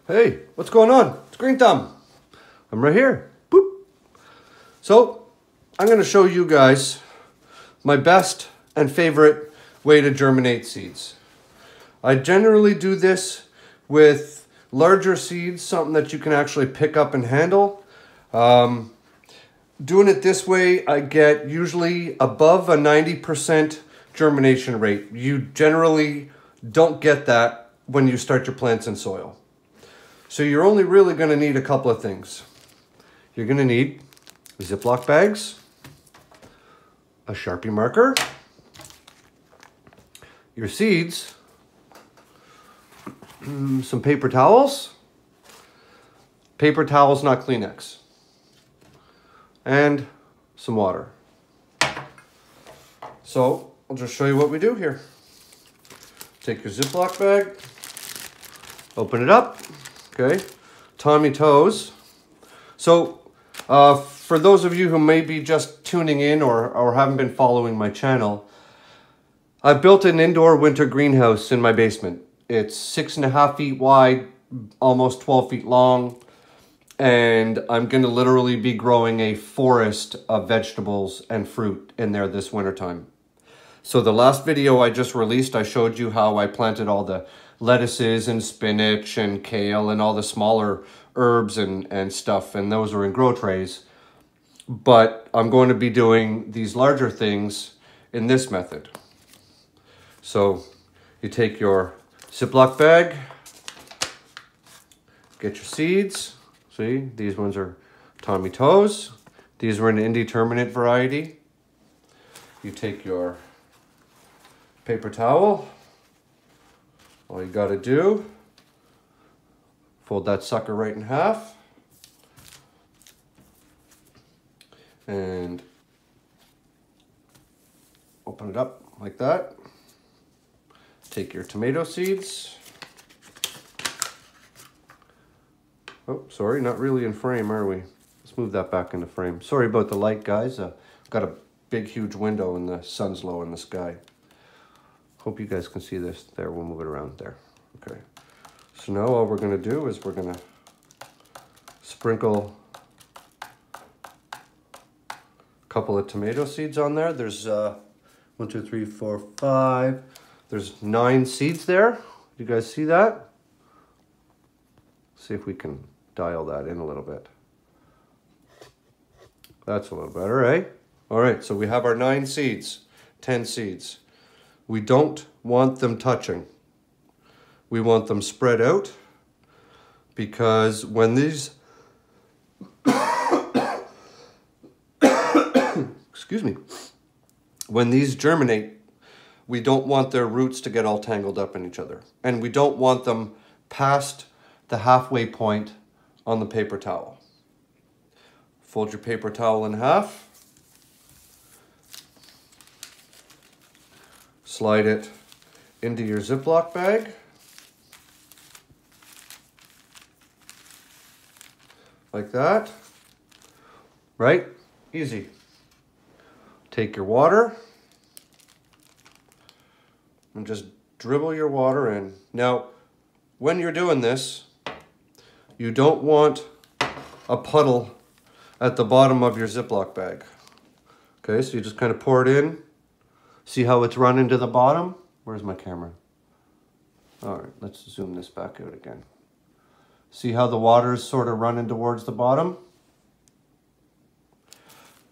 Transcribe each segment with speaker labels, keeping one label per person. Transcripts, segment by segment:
Speaker 1: Hey, what's going on? It's Green Thumb. I'm right here. Boop. So, I'm going to show you guys my best and favorite way to germinate seeds. I generally do this with larger seeds, something that you can actually pick up and handle. Doing it this way, I get usually above a 90% germination rate. You generally don't get that when you start your plants in soil. So you're only really going to need a couple of things. You're going to need Ziploc bags, a Sharpie marker, your seeds, some paper towels, not Kleenex, and some water. So I'll just show you what we do here. Take your Ziploc bag, open it up. Okay, Tommy toes. So for those of you who may be just tuning in or haven't been following my channel, I've built an indoor winter greenhouse in my basement. It's 6.5 feet wide, almost 12 feet long, and I'm going to literally be growing a forest of vegetables and fruit in there this wintertime. So the last video I just released, I showed you how I planted all the lettuces and spinach and kale and all the smaller herbs and stuff, and those are in grow trays. But I'm going to be doing these larger things in this method. So you take your Ziploc bag, get your seeds. See, these ones are Tommy toes. These are an indeterminate variety. You take your paper towel. All you got to do, fold that sucker right in half and open it up like that. Take your tomato seeds. Oh, sorry, not really in frame, are we? Let's move that back into frame. Sorry about the light, guys. Got a big, huge window and the sun's low in the sky. Hope you guys can see this. There, we'll move it around there. Okay. So now all we're going to do is we're going to sprinkle a couple of tomato seeds on there. There's 1, 2, 3, 4, 5. There's 9 seeds there. You guys see that? See if we can dial that in a little bit. That's a little better, eh? All right, so we have our 9 seeds, 10 seeds. We don't want them touching. We want them spread out because when these, excuse me, when these germinate, we don't want their roots to get all tangled up in each other. And we don't want them past the halfway point on the paper towel. Fold your paper towel in half. Slide it into your Ziploc bag. Like that. Right? Easy. Take your water and just dribble your water in. Now, when you're doing this, you don't want a puddle at the bottom of your Ziploc bag. Okay, so you just kind of pour it in. See how it's running to the bottom? Where's my camera? All right, let's zoom this back out again. See how the water is sort of running towards the bottom?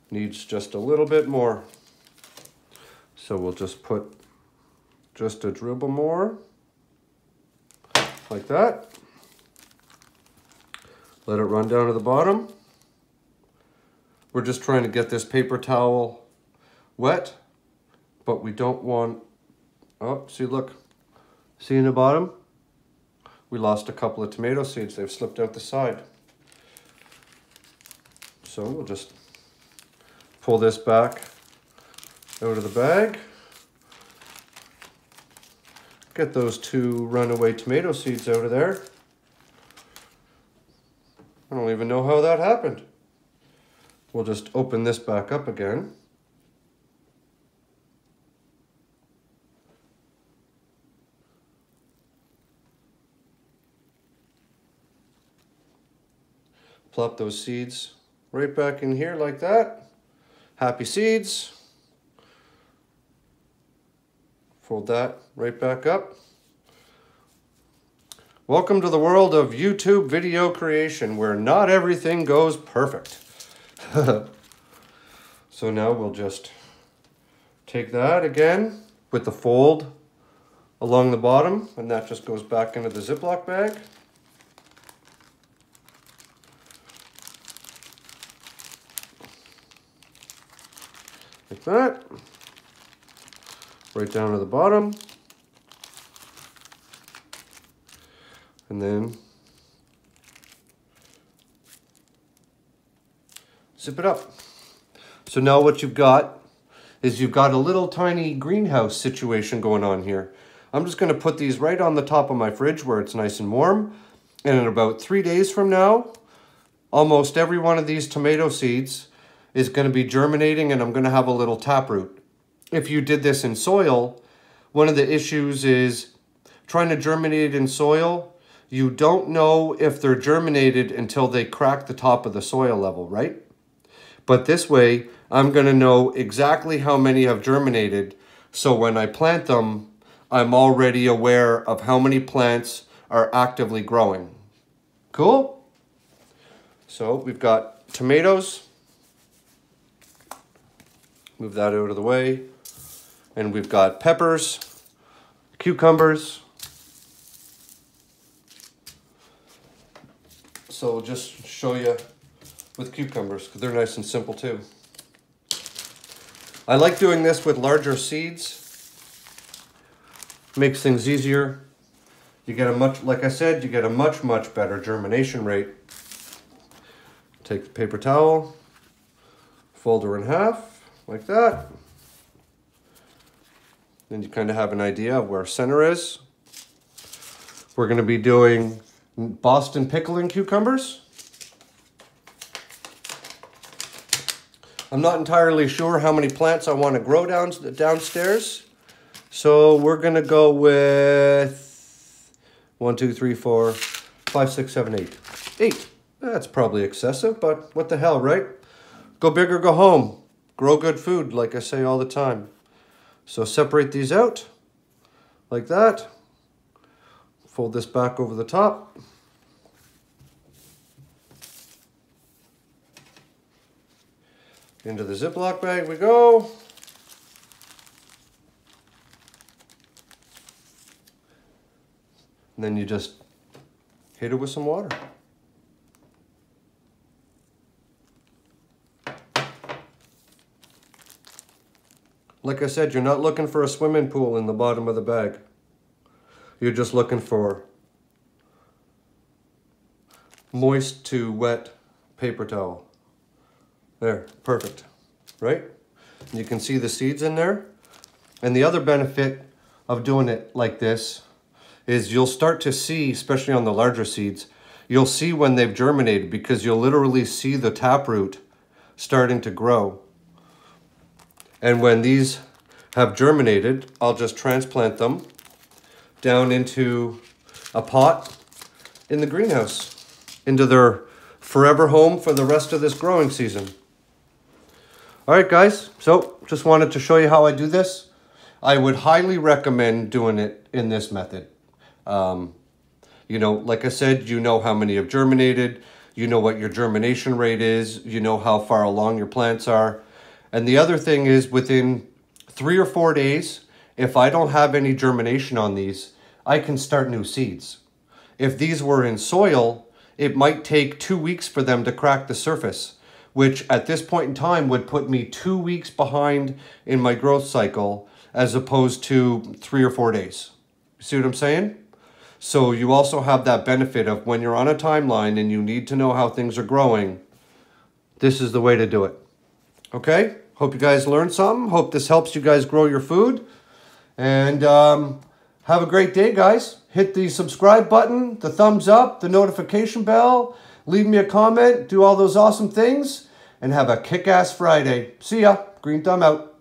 Speaker 1: Needs just a little bit more. So we'll just put just a dribble more, like that. Let it run down to the bottom. We're just trying to get this paper towel wet, but we don't want, oh, see, look, see in the bottom? We lost a couple of tomato seeds. They've slipped out the side. So we'll just pull this back out of the bag. Get those 2 runaway tomato seeds out of there. I don't even know how that happened. We'll just open this back up again. Plop those seeds right back in here like that. Happy seeds. Fold that right back up. Welcome to the world of YouTube video creation where not everything goes perfect. So now we'll just take that again with the fold along the bottom, and that just goes back into the Ziploc bag. Like that. Right down to the bottom. And then zip it up. So now what you've got is you've got a little tiny greenhouse situation going on here. I'm just going to put these right on the top of my fridge where it's nice and warm. And in about 3 days from now, almost every one of these tomato seeds is going to be germinating, and I'm going to have a little taproot. If you did this in soil, one of the issues is trying to germinate in soil. You don't know if they're germinated until they crack the top of the soil level, right? But this way, I'm going to know exactly how many have germinated. So when I plant them, I'm already aware of how many plants are actively growing. Cool? So we've got tomatoes. Move that out of the way. And we've got peppers, cucumbers. So we'll just show you with cucumbers because they're nice and simple too. I like doing this with larger seeds. Makes things easier. You get a much, like I said, you get a much better germination rate. Take the paper towel, fold her in half like that. Then you kind of have an idea of where center is. We're going to be doing Boston pickling cucumbers. I'm not entirely sure how many plants I want to grow downstairs. So we're going to go with 1, 2, 3, 4, 5, 6, 7, 8. 8. That's probably excessive, but what the hell, right? Go big or go home. Grow good food, like I say all the time. So separate these out like that. Fold this back over the top. Into the Ziploc bag we go. And then you just hit it with some water. Like I said, you're not looking for a swimming pool in the bottom of the bag. You're just looking for moist to wet paper towel. There, perfect, right? You can see the seeds in there. And the other benefit of doing it like this is you'll start to see, especially on the larger seeds, you'll see when they've germinated because you'll literally see the taproot starting to grow. And when these have germinated, I'll just transplant them down into a pot in the greenhouse, into their forever home for the rest of this growing season. All right, guys, so just wanted to show you how I do this. I would highly recommend doing it in this method. You know, like I said, you know how many have germinated, you know what your germination rate is, you know how far along your plants are. And the other thing is within 3 or 4 days, if I don't have any germination on these, I can start new seeds. If these were in soil, it might take 2 weeks for them to crack the surface, which at this point in time would put me 2 weeks behind in my growth cycle as opposed to 3 or 4 days. See what I'm saying? So you also have that benefit of when you're on a timeline and you need to know how things are growing, this is the way to do it. Okay? Hope you guys learned something. Hope this helps you guys grow your food. And have a great day, guys. Hit the subscribe button, the thumbs up, the notification bell. Leave me a comment. Do all those awesome things. And have a kick-ass Friday. See ya. Green thumb out.